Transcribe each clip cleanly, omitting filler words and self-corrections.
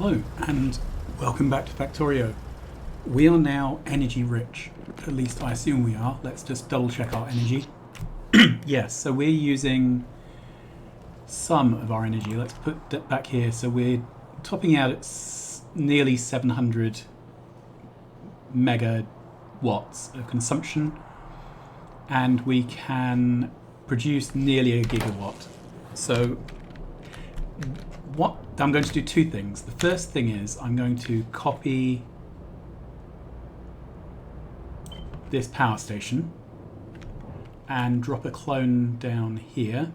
Hello and welcome back to Factorio. We are now energy rich, at least I assume we are. Let's just double check our energy. Yes, so we're using some of our energy. Let's put that back here. So we're topping out at nearly 700 megawatts of consumption, and we can produce nearly a gigawatt. So what I'm going to do two things. The first thing is I'm going to copy this power station and drop a clone down here.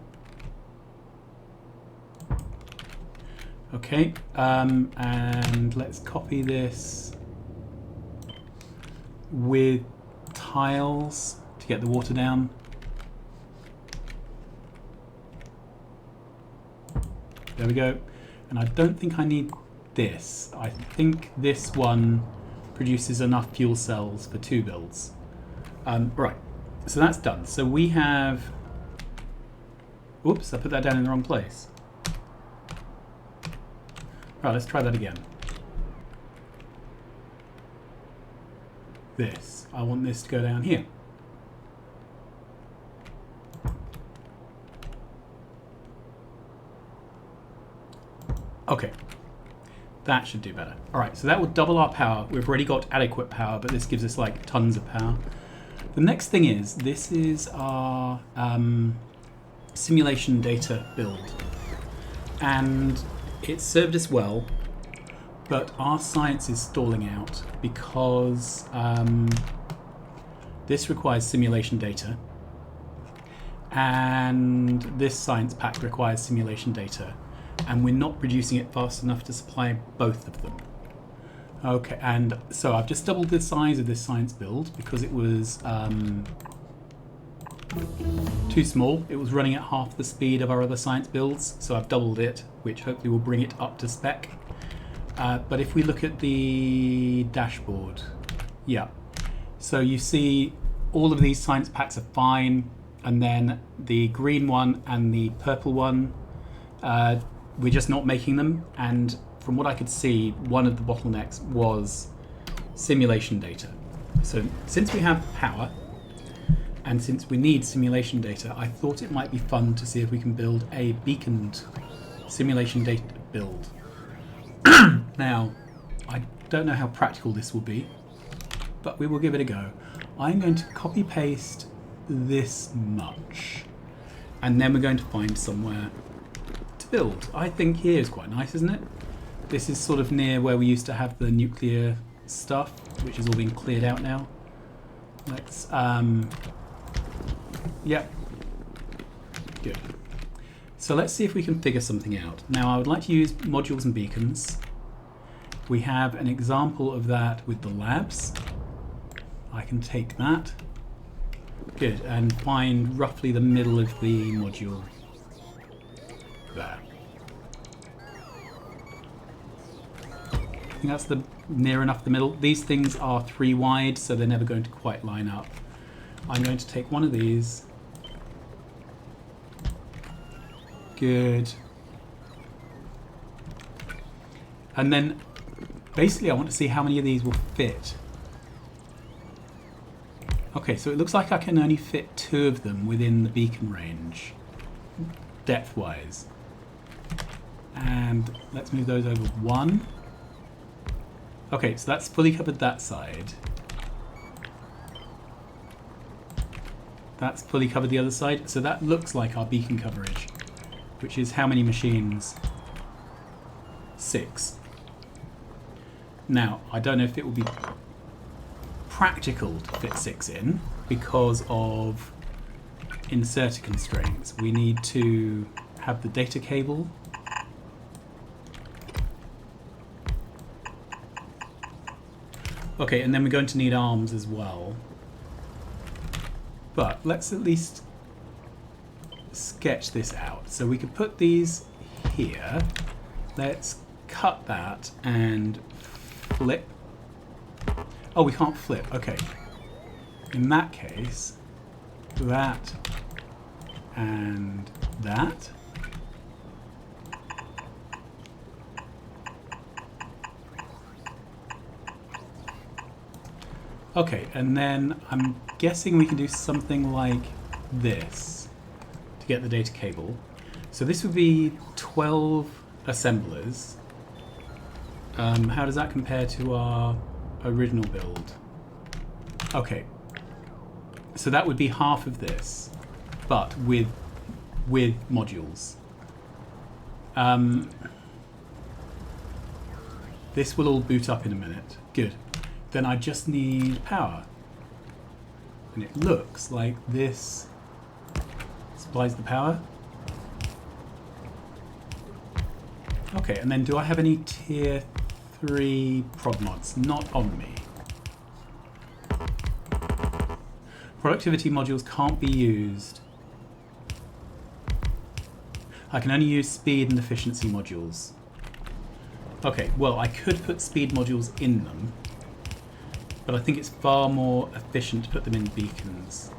Okay, and let's copy this with tiles to get the water down. There we go. And I don't think I need this. I think this one produces enough fuel cells for 2 builds. Right, so that's done. So we have... Oops, I put that down in the wrong place. Right, let's try that again. This. I want this to go down here. Okay, that should do better. All right, so that will double our power. We've already got adequate power, but this gives us like tons of power. The next thing is, this is our simulation data build. And it served us well, but our science is stalling out because this requires simulation data. And this science pack requires simulation data. And we're not producing it fast enough to supply both of them. Okay, and so I've just doubled the size of this science build because it was too small. It was running at half the speed of our other science builds, so I've doubled it, which hopefully will bring it up to spec. But if we look at the dashboard, yeah. So you see all of these science packs are fine, and then the green one and the purple one, we're just not making them, and from what I could see, one of the bottlenecks was simulation data. So since we have power, and since we need simulation data, I thought it might be fun to see if we can build a beaconed simulation data build. Now, I don't know how practical this will be, but we will give it a go. I'm going to copy paste this much, and then we're going to find somewhere build. I think here is quite nice, isn't it? This is sort of near where we used to have the nuclear stuff, which is all being cleared out now. Let's yep, good. So let's see if we can figure something out. Now I would like to use modules and beacons. We have an example of that with the labs. I can take that, good, and find roughly the middle of the module. There. I think that's near enough the middle. These things are 3 wide, so they're never going to quite line up. I'm going to take one of these. Good. And then basically I want to see how many of these will fit. Okay, so it looks like I can only fit 2 of them within the beacon range, depth-wise. And let's move those over 1. Okay, so that's fully covered that side. That's fully covered the other side. So that looks like our beacon coverage, which is how many machines? 6. Now, I don't know if it will be practical to fit 6 in because of inserter constraints. We need to have the data cable. Okay, and then we're going to need arms as well. But let's at least sketch this out. So we could put these here. Let's cut that and flip. Oh, we can't flip. Okay. In that case, that and that. Okay, and then I'm guessing we can do something like this to get the data cable. So this would be 12 assemblers. How does that compare to our original build? Okay, so that would be half of this, but with modules. This will all boot up in a minute. Good. Then I just need power. And it looks like this supplies the power. Okay, and then do I have any tier 3 prod mods? Not on me. Productivity modules can't be used. I can only use speed and efficiency modules. Okay, well, I could put speed modules in them, but I think it's far more efficient to put them in beacons.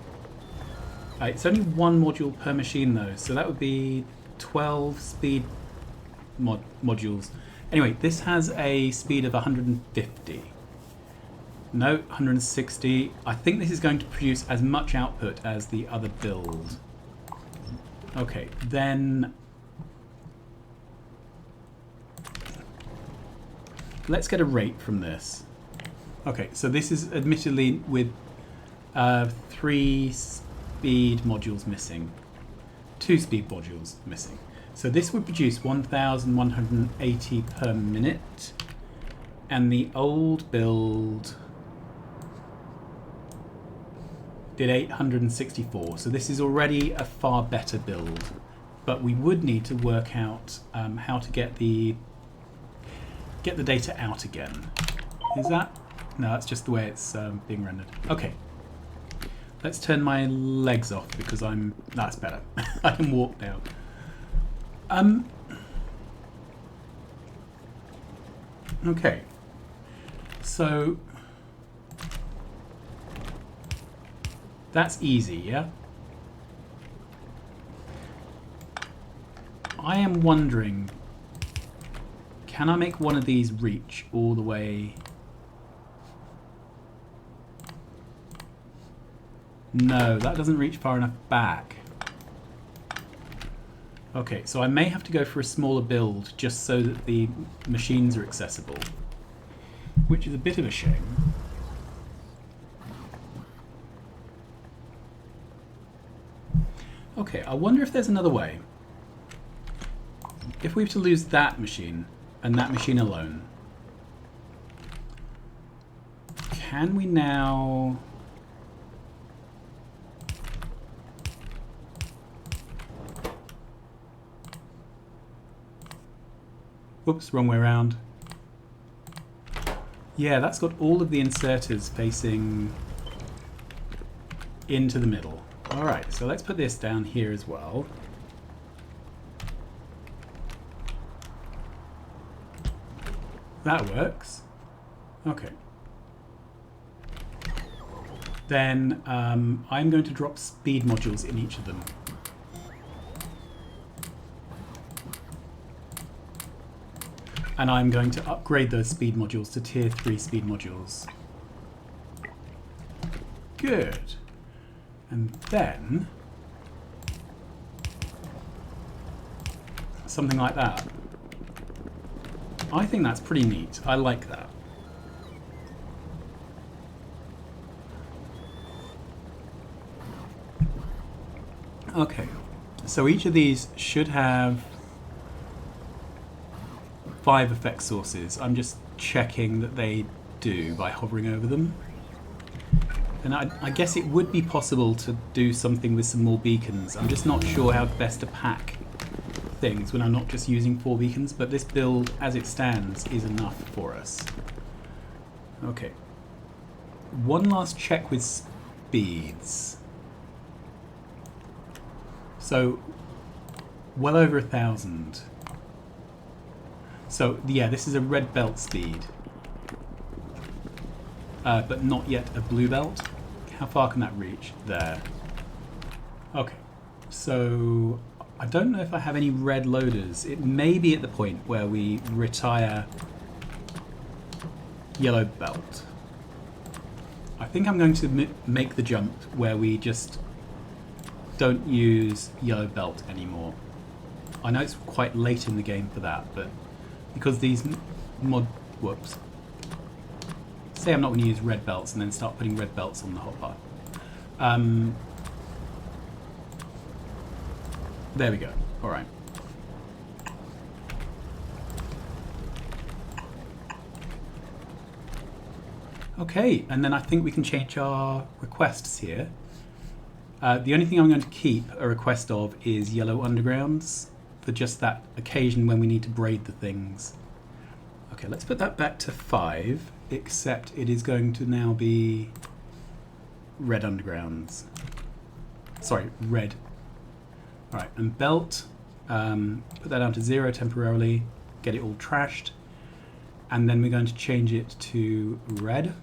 It's only one module per machine though, so that would be 12 speed modules. Anyway, this has a speed of 150. No, 160. I think this is going to produce as much output as the other build. Okay, then let's get a rate from this. Okay, so this is admittedly with 3 speed modules missing. 2 speed modules missing. So this would produce 1,180 per minute. And the old build did 864. So this is already a far better build. But we would need to work out how to get the data out again. Is that? No, that's just the way it's being rendered. Okay. Let's turn my legs off because that's better. I can walk now. Okay. So that's easy, yeah? I am wondering, can I make one of these reach all the way? No, that doesn't reach far enough back. Okay, so I may have to go for a smaller build just so that the machines are accessible, which is a bit of a shame. Okay, I wonder if there's another way. If we were to lose that machine and that machine alone, can we now... Oops, wrong way around. Yeah, that's got all of the inserters facing into the middle. Alright, so let's put this down here as well. That works. Okay. Then I'm going to drop speed modules in each of them. And I'm going to upgrade those speed modules to tier 3 speed modules. Good. And then something like that. I think that's pretty neat. I like that. Okay, so each of these should have 5 effect sources. I'm just checking that they do by hovering over them. And I guess it would be possible to do something with some more beacons. I'm just not sure how best to pack things when I'm not just using 4 beacons, but this build as it stands is enough for us. Okay. One last check with speeds. So, well over 1,000. So, yeah, this is a red belt speed. But not yet a blue belt. How far can that reach? There. Okay. So, I don't know if I have any red loaders. It may be at the point where we retire yellow belt. I think I'm going to make the jump where we just don't use yellow belt anymore. I know it's quite late in the game for that, but because these whoops. Say I'm not going to use red belts and then start putting red belts on the hotbar. There we go. All right. Okay, and then I think we can change our requests here. The only thing I'm going to keep a request of is yellow undergrounds for just that occasion when we need to braid the things. Okay, let's put that back to 5, except it is going to now be red undergrounds. Sorry, red. All right, and belt, put that down to 0 temporarily, get it all trashed, and then we're going to change it to red.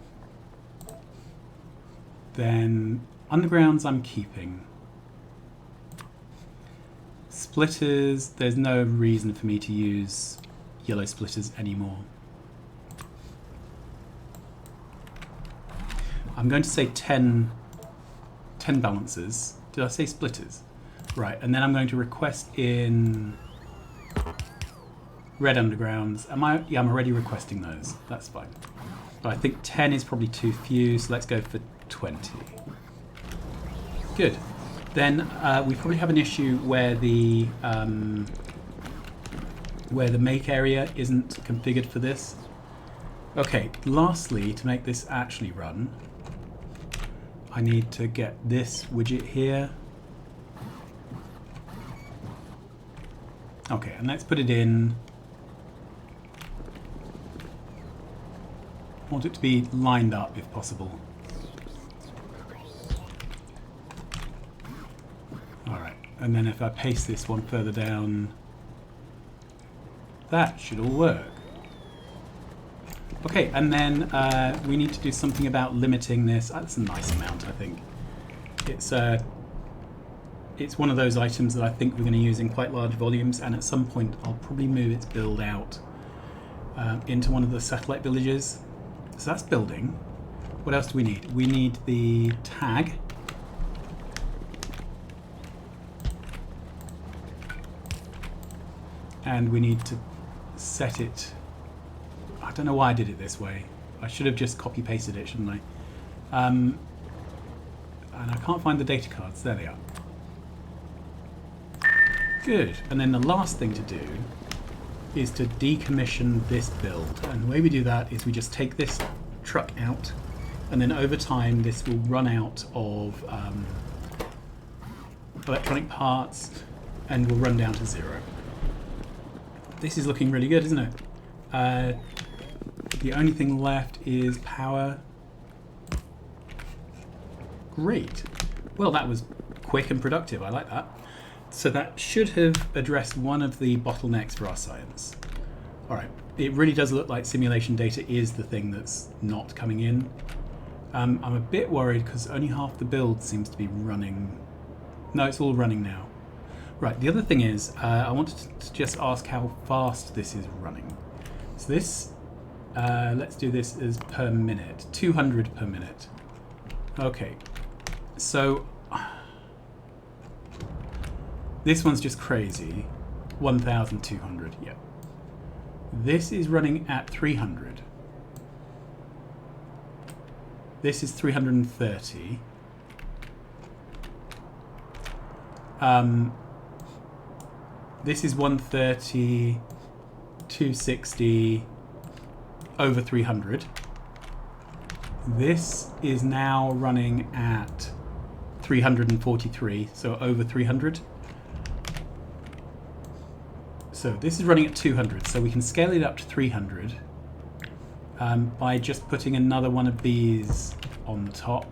Then undergrounds I'm keeping. Splitters, there's no reason for me to use yellow splitters anymore. I'm going to say 10 balancers. Did I say splitters? Right, and then I'm going to request in red undergrounds. Yeah, I'm already requesting those. That's fine. But I think 10 is probably too few, so let's go for 20. Good. Then we probably have an issue where the make area isn't configured for this. Okay, lastly, to make this actually run, I need to get this widget here. Okay, and let's put it in. I want it to be lined up if possible. Alright, and then if I paste this one further down, that should all work. Okay, and then we need to do something about limiting this. That's a nice amount, I think. It's one of those items that I think we're going to use in quite large volumes, and at some point I'll probably move its build out into one of the satellite villages. So that's building. What else do we need? We need the tag. And we need to set it. I don't know why I did it this way. I should have just copy pasted it, shouldn't I? And I can't find the data cards. There they are. Good. And then the last thing to do is to decommission this build. And the way we do that is we just take this truck out, and then over time this will run out of electronic parts and will run down to 0. This is looking really good, isn't it? The only thing left is power. Great. Well, that was quick and productive. I like that. So that should have addressed one of the bottlenecks for our science. All right. It really does look like simulation data is the thing that's not coming in. I'm a bit worried because only half the build seems to be running. No, it's all running now. Right, the other thing is, I wanted to just ask how fast this is running. So this, let's do this as per minute, 200 per minute. Okay, so this one's just crazy, 1,200, yeah. This is running at 300. This is 330. This is 130, 260, over 300. This is now running at 343, so over 300. So this is running at 200, so we can scale it up to 300 by just putting another one of these on the top.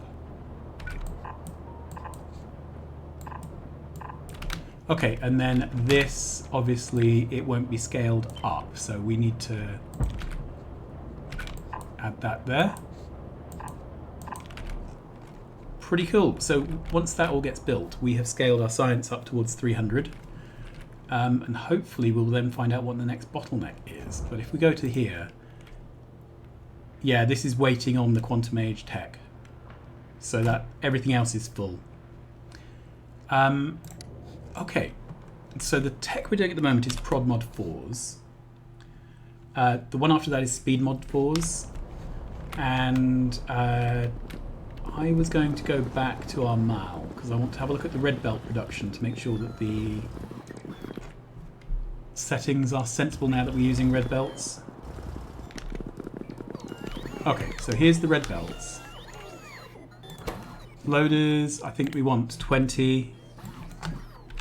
Okay, and then this, obviously, it won't be scaled up, so we need to add that there. Pretty cool. So once that all gets built, we have scaled our science up towards 300. And hopefully we'll then find out what the next bottleneck is. But if we go to here, yeah, this is waiting on the quantum age tech. so that everything else is full. Okay, so the tech we're doing at the moment is prod mod 4s. The one after that is speed mod 4s, and I was going to go back to our mal because I want to have a look at the red belt production to make sure that the settings are sensible now that we're using red belts. Okay, so here's the red belts. Loaders, I think we want 20.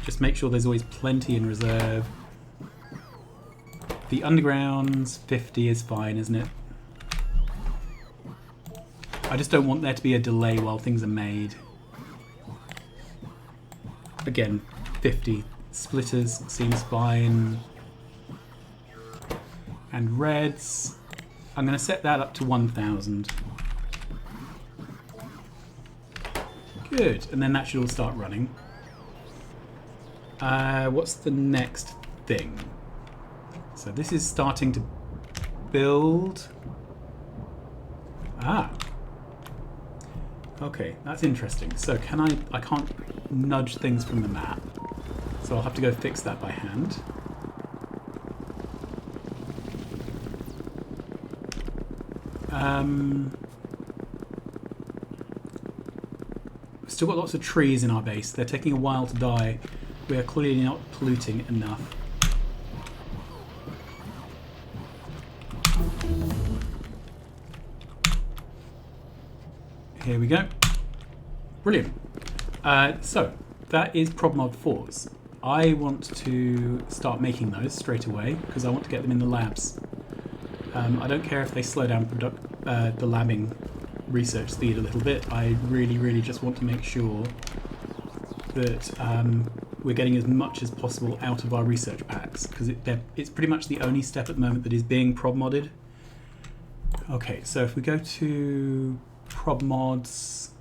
Just make sure there's always plenty in reserve. The undergrounds, 50 is fine, isn't it? I just don't want there to be a delay while things are made. Again, 50. Splitters seems fine. And reds, I'm going to set that up to 1,000. Good, and then that should all start running. What's the next thing? So this is starting to build. Ah. Okay, that's interesting. So can I can't nudge things from the map. So I'll have to go fix that by hand. We've still got lots of trees in our base. They're taking a while to die. We are clearly not polluting enough. Here we go. Brilliant. So that is prod mod 4s. I want to start making those straight away because I want to get them in the labs. I don't care if they slow down the labbing research speed a little bit. I really just want to make sure that we're getting as much as possible out of our research packs because it's pretty much the only step at the moment that is being prod modded. Okay, so if we go to prod mods,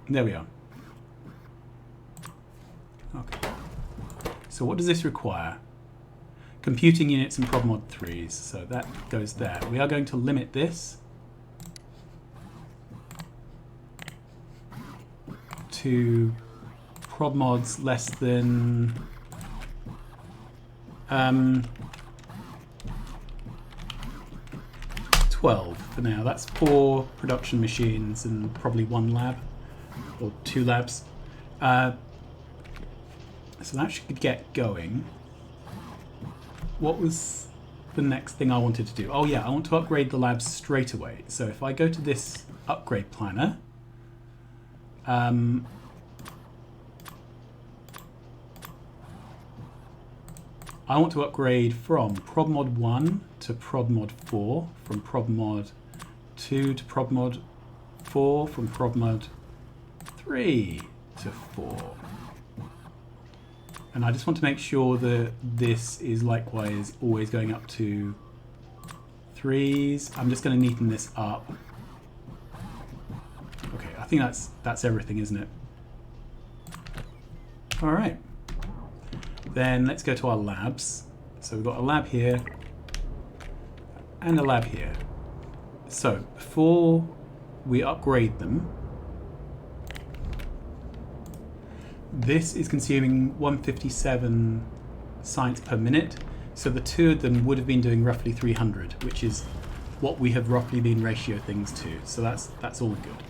there we are. Okay, so what does this require? Computing units and prod mod 3s, so that goes there. We are going to limit this to prod mods less than 12 for now. That's 4 production machines and probably 1 lab or 2 labs. So that should get going. What was the next thing I wanted to do? Oh yeah, I want to upgrade the labs straight away. So if I go to this upgrade planner, I want to upgrade from prod mod 1 to prod mod 4, from prod mod 2 to prod mod 4, from prod mod 3 to 4. And I just want to make sure that this is likewise always going up to 3s. I'm just going to neaten this up. Okay, I think that's everything, isn't it? All right. Then let's go to our labs. So we've got a lab here and a lab here. So before we upgrade them, this is consuming 157 science per minute. So the 2 of them would have been doing roughly 300, which is what we have roughly been ratio things to. So that's all good.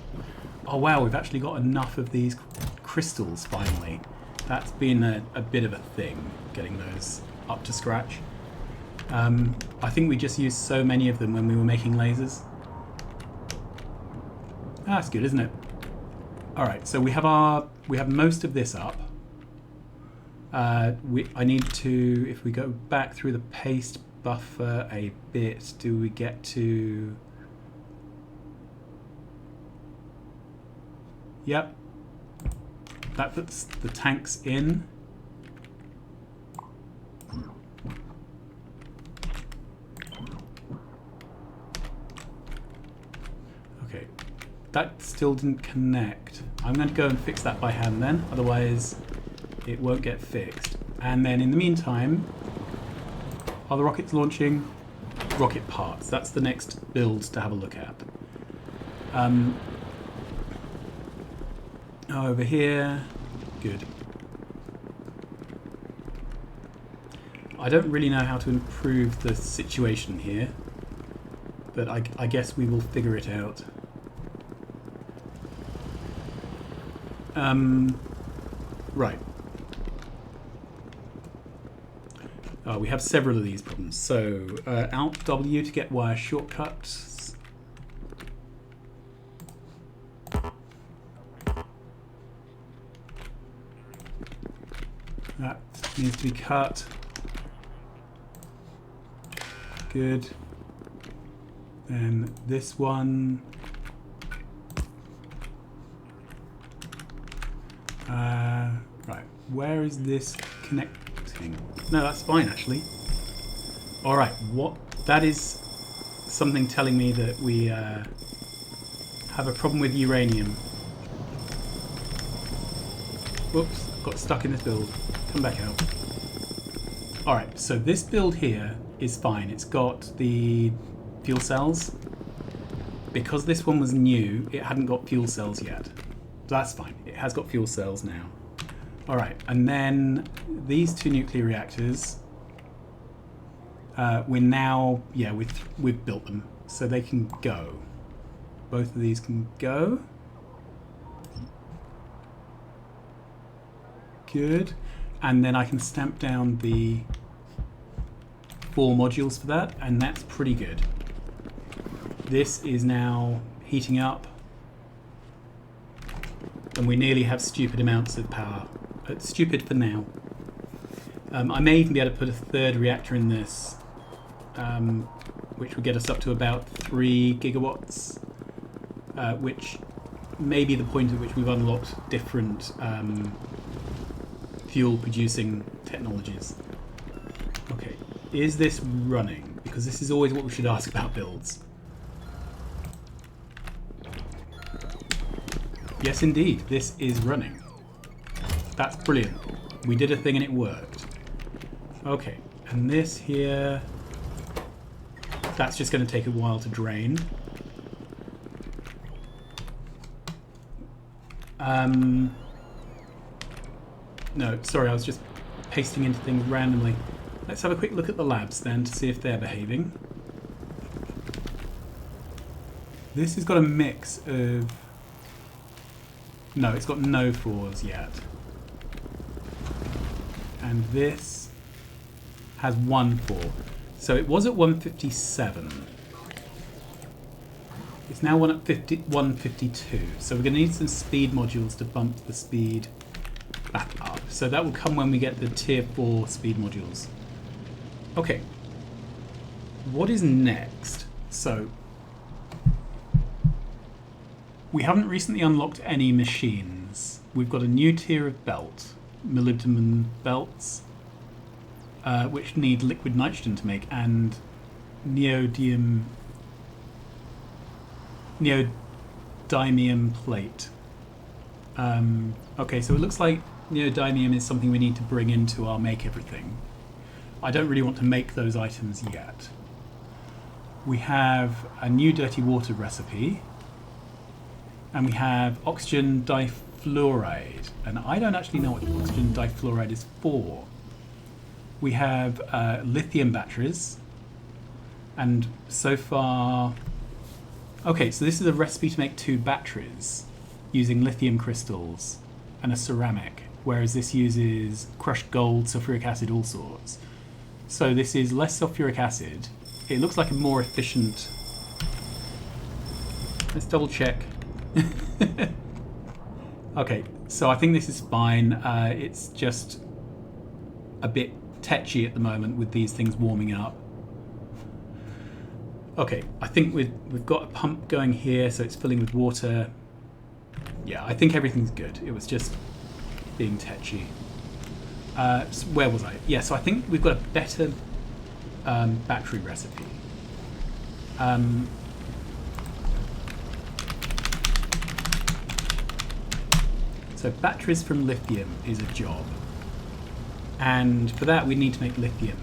Oh wow, we've actually got enough of these crystals finally. That's been a bit of a thing, getting those up to scratch. I think we just used so many of them when we were making lasers. That's good, isn't it? All right, so we have most of this up. I need to, if we go back through the paste buffer a bit, do we get to? Yep. That puts the tanks in. Okay, that still didn't connect. I'm going to go and fix that by hand then, otherwise it won't get fixed. And then in the meantime, are the rockets launching? rocket parts. That's the next build to have a look at. Over here, good. I don't really know how to improve the situation here, but I guess we will figure it out. Right. We have several of these problems. So, Alt W to get wire shortcuts. That needs to be cut. Good. Then this one. Right, where is this connecting? No, that's fine actually. All right, what? That is something telling me that we have a problem with uranium. Whoops, got stuck in this build. Come back out. All right, so this build here is fine. It's got the fuel cells. Because this one was new, it hadn't got fuel cells yet. That's fine. It has got fuel cells now. All right, and then these two nuclear reactors. We're now, yeah, we've built them, so they can go. Both of these can go. Good. And then I can stamp down the 4 modules for that, and that's pretty good. This is now heating up, and we nearly have stupid amounts of power. Stupid for now. I may even be able to put a 3rd reactor in this, which would get us up to about 3 gigawatts, which may be the point at which we've unlocked different fuel-producing technologies. Okay, is this running? Because this is always what we should ask about builds. Yes, indeed, this is running. That's brilliant. We did a thing and it worked. Okay, and this here, that's just going to take a while to drain. No, sorry, I was just pasting into things randomly. Let's have a quick look at the labs then to see if they're behaving. This has got a mix of... No, it's got no 4s yet. And this has 1 4. So it was at 157. It's now at 152. So we're going to need some speed modules to bump the speed back up. So that will come when we get the tier 4 speed modules. Okay. What is next? So we haven't recently unlocked any machines. We've got a new tier of belt, molybdenum belts, which need liquid nitrogen to make, and neodymium plate. Okay, so it looks like neodymium is something we need to bring into our make everything. I don't really want to make those items yet. We have a new dirty water recipe, and we have oxygen difluoride, and I don't actually know what oxygen difluoride is for. We have lithium batteries, and so far... Okay, so this is a recipe to make 2 batteries using lithium crystals and a ceramic, whereas this uses crushed gold, sulfuric acid, all sorts. So this is less sulfuric acid. It looks like a more efficient... Let's double check. Okay, so I think this is fine. It's just a bit tetchy at the moment with these things warming up. Okay, I think we've got a pump going here, so it's filling with water. Yeah, I think everything's good. It was just being tetchy. So where was I? Yeah, so I think we've got a better battery recipe. So batteries from lithium is a job. And for that we need to make lithium.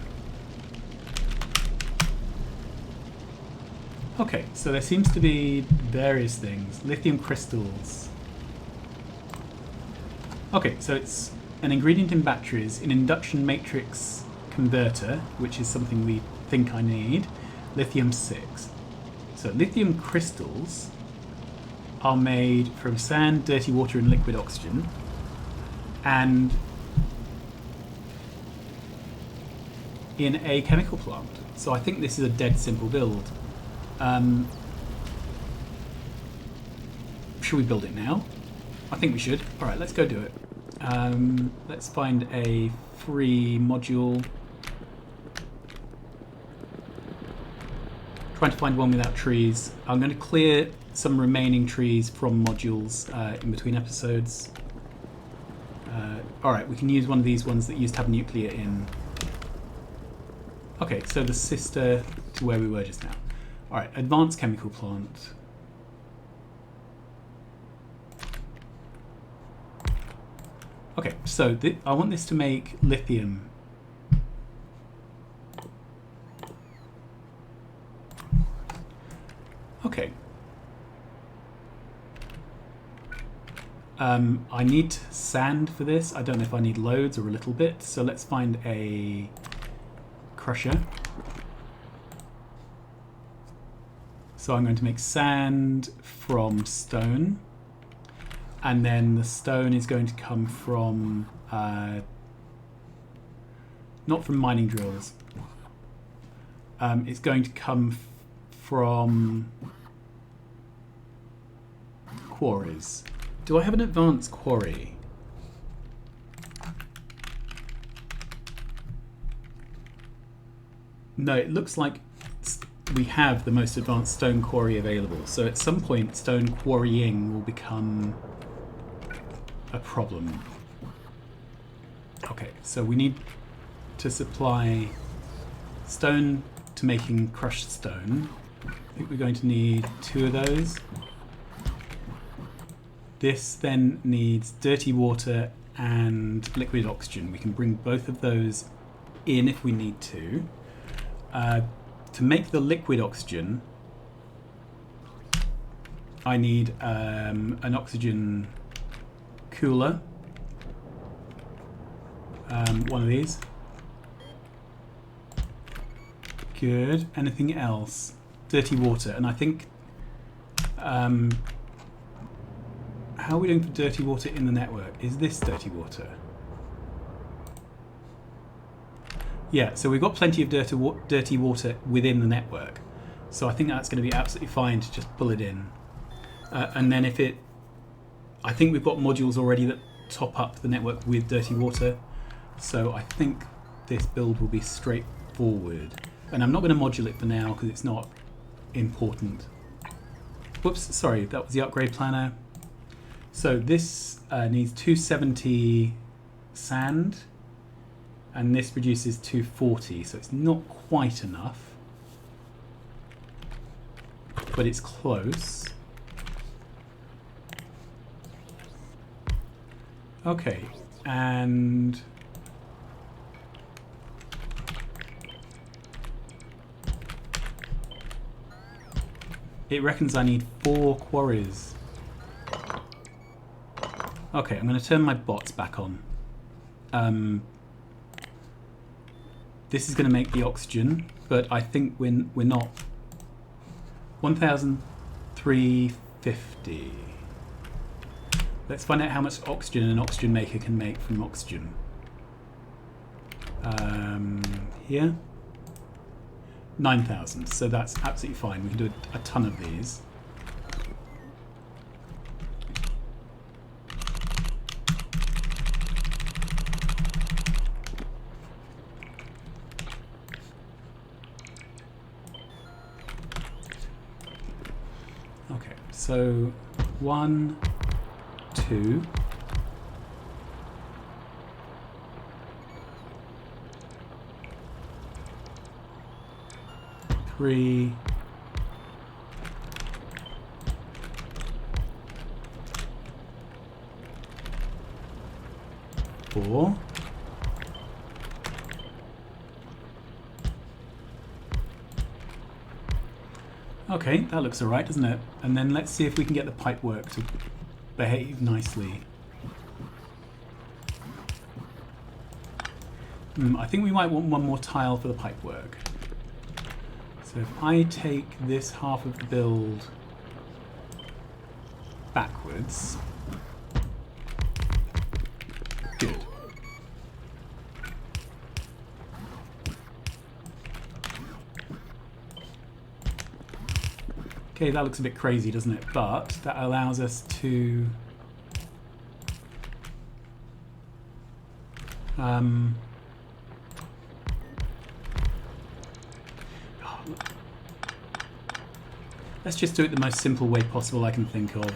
Okay, so there seems to be various things. Lithium crystals. Okay, so it's an ingredient in batteries, an induction matrix converter, which is something we think I need. Lithium 6. So lithium crystals are made from sand, dirty water, and liquid oxygen. And in a chemical plant. So I think this is a dead simple build. Should we build it now? I think we should. Alright, let's go do it. Let's find a free module. Trying to find one without trees. I'm going to clear some remaining trees from modules in between episodes. Alright, we can use one of these ones that used to have nuclear in. Okay, so the sister to where we were just now. Alright, advanced chemical plant. Okay, so I want this to make lithium. Okay. I need sand for this. I don't know if I need loads or a little bit, so let's find a crusher. So I'm going to make sand from stone, and then the stone is going to come from not from mining drills. It's going to come from quarries. Do I have an advanced quarry? No, it looks like we have the most advanced stone quarry available. So at some point, stone quarrying will become a problem. Okay, so we need to supply stone to making crushed stone. I think we're going to need 2 of those. This then needs dirty water and liquid oxygen. We can bring both of those in if we need to. To make the liquid oxygen, I need an oxygen cooler. One of these. Good. Anything else? Dirty water. And I think... how are we doing for dirty water in the network? Is this dirty water? Yeah, so we've got plenty of dirty water within the network. So I think that's going to be absolutely fine to just pull it in. And then if it... I think we've got modules already that top up the network with dirty water. So I think this build will be straightforward. And I'm not going to module it for now because it's not important. Whoops, sorry, that was the upgrade planner. So this needs 270 sand, and this produces 240, so it's not quite enough, but it's close. Okay, and it reckons I need 4 quarries. Okay, I'm going to turn my bots back on. This is going to make the oxygen, but I think we're not. 1,350. Let's find out how much oxygen an oxygen maker can make from oxygen. Here. 9,000, so that's absolutely fine. We can do a ton of these. Okay, so 1, 2. 3. 4. Okay, that looks alright, doesn't it? And then let's see if we can get the pipe work to behave nicely. I think we might want one more tile for the pipe work. So if I take this half of the build backwards. Good. Okay, that looks a bit crazy, doesn't it? But that allows us to let's just do it the most simple way possible I can think of.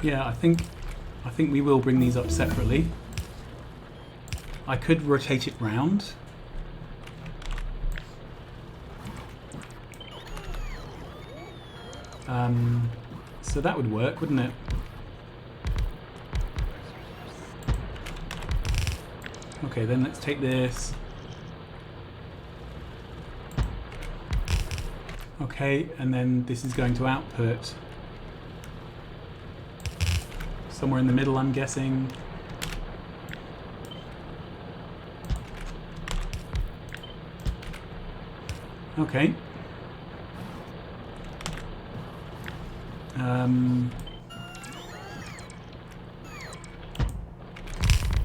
Yeah, I think we will bring these up separately. I could rotate it round. So that would work, wouldn't it? Okay, then let's take this. Okay, and then this is going to output somewhere in the middle, I'm guessing. Okay.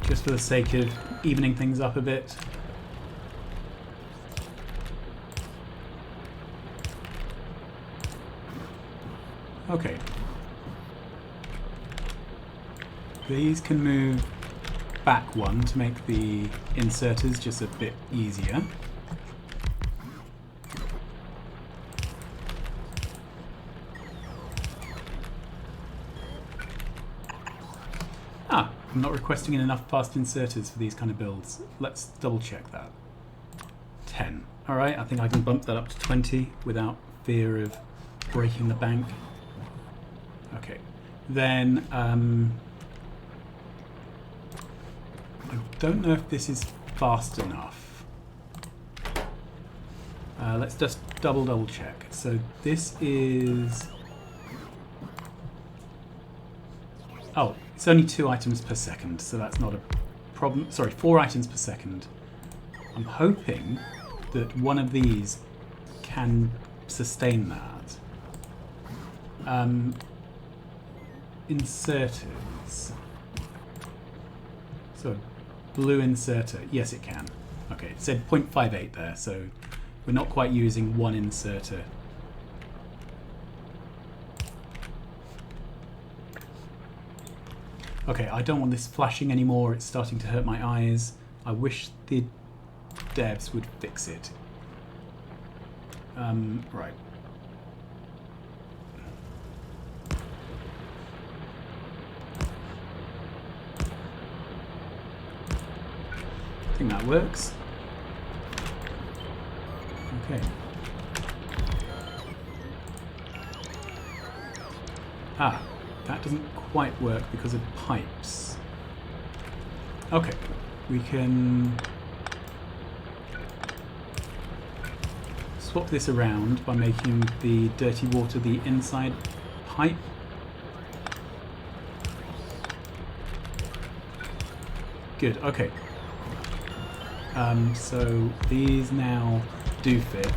Just for the sake of evening things up a bit. Okay. These can move back one to make the inserters just a bit easier. I'm not requesting enough fast inserters for these kind of builds. Let's double check that. 10. Alright, I think I can bump that up to 20 without fear of breaking the bank. Okay. Then, I don't know if this is fast enough. Let's just double check. So this is... Oh, it's only 2 items per second, so that's not a problem. Sorry, 4 items per second. I'm hoping that one of these can sustain that. Inserters. So, blue inserter. Yes, it can. Okay, it said 0.58 there, so we're not quite using one inserter. Okay, I don't want this flashing anymore. It's starting to hurt my eyes. I wish the devs would fix it. Right. I think that works. Okay. Ah, that doesn't quite work because of pipes. Okay, we can swap this around by making the dirty water the inside pipe. Good, okay. So these now do fit.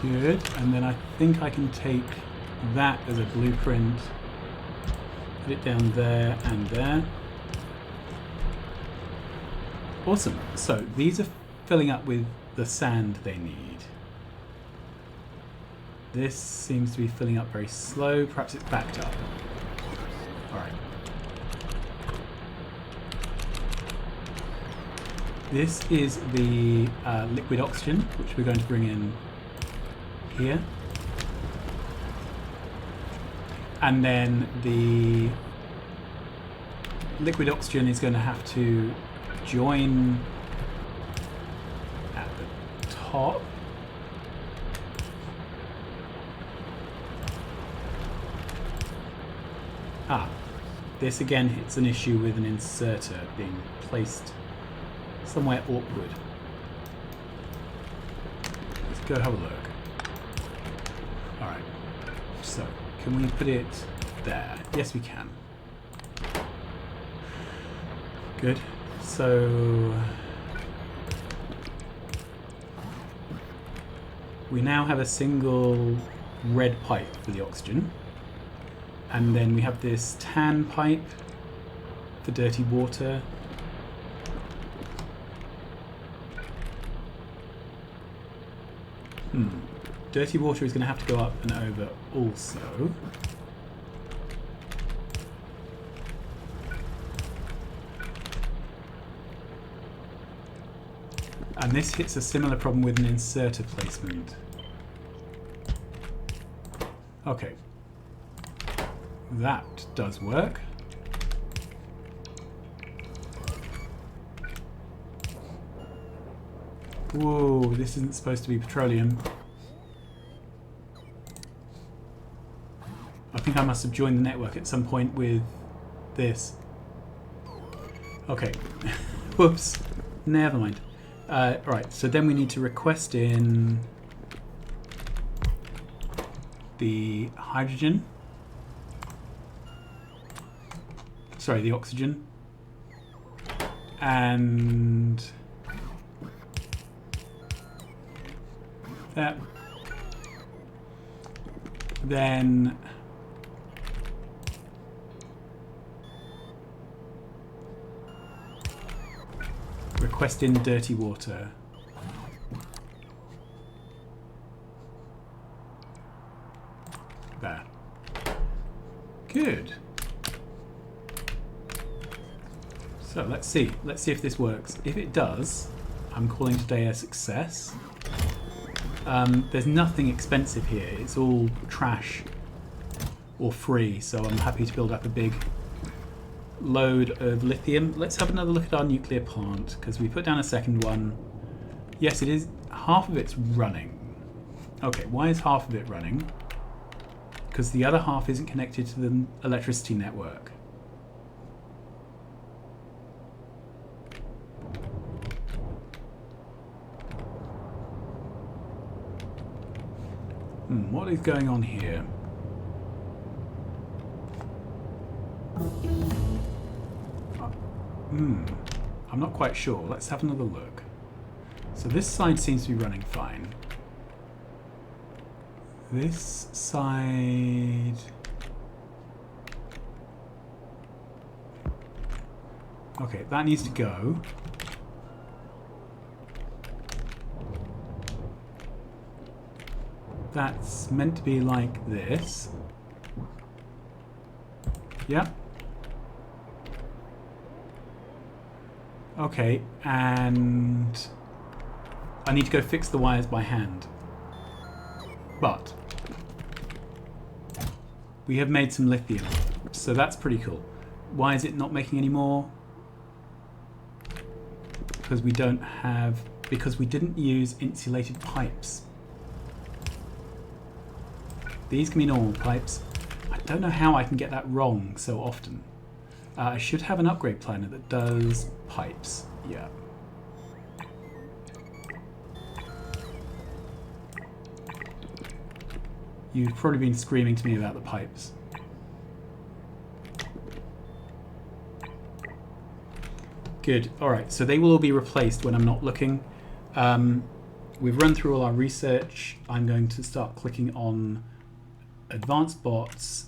Good, and then I think I can take that as a blueprint, put it down there and there. Awesome, so these are filling up with the sand they need. This seems to be filling up very slow, perhaps it's backed up. Alright. This is the liquid oxygen, which we're going to bring in here. And then the liquid oxygen is going to have to join at the top. This again hits an issue with an inserter being placed somewhere awkward. Let's go have a look. Alright, so can we put it there? Yes, we can. Good. So we now have a single red pipe for the oxygen. And then we have this tan pipe for dirty water. Dirty water is going to have to go up and over also. And this hits a similar problem with an inserter placement. Okay. That does work. Whoa, this isn't supposed to be petroleum. I think I must have joined the network at some point with this. Okay. Whoops. Never mind. Right, so then we need to request in the hydrogen. Sorry, the oxygen. And that. Then request in dirty water. There. Good. So let's see if this works. If it does, I'm calling today a success. There's nothing expensive here. It's all trash or free, so I'm happy to build up a big load of lithium. Let's have another look at our nuclear plant, because we put down a second one. Yes, it is. Half of it's running. Okay, why is half of it running? Because the other half isn't connected to the electricity network. What is going on here? I'm not quite sure. Let's have another look. So this side seems to be running fine. This side... Okay, that needs to go. That's meant to be like this. Yep. Okay, and I need to go fix the wires by hand. But we have made some lithium, so that's pretty cool. Why is it not making any more? Because we don't have... Because we didn't use insulated pipes. These can be normal pipes. I don't know how I can get that wrong so often. I should have an upgrade planner that does pipes. Yeah. You've probably been screaming to me about the pipes. Good. Alright, so they will all be replaced when I'm not looking. We've run through all our research. I'm going to start clicking on advanced bots.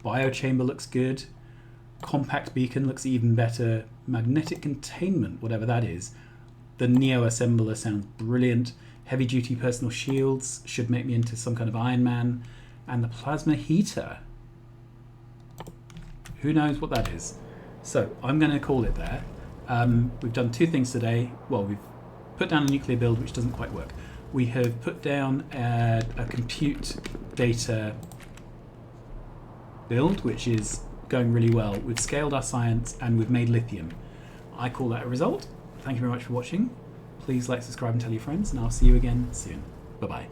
Biochamber looks good. Compact beacon looks even better. Magnetic containment, whatever that is. The Neo assembler sounds brilliant. Heavy duty personal shields should make me into some kind of Iron Man. And the plasma heater. Who knows what that is? So I'm going to call it there. We've done two things today. Well, we've put down a nuclear build which doesn't quite work. we have put down a compute data build, which is going really well. We've scaled our science and we've made lithium. I call that a result. Thank you very much for watching. Please like, subscribe and tell your friends, and I'll see you again soon. Bye-bye.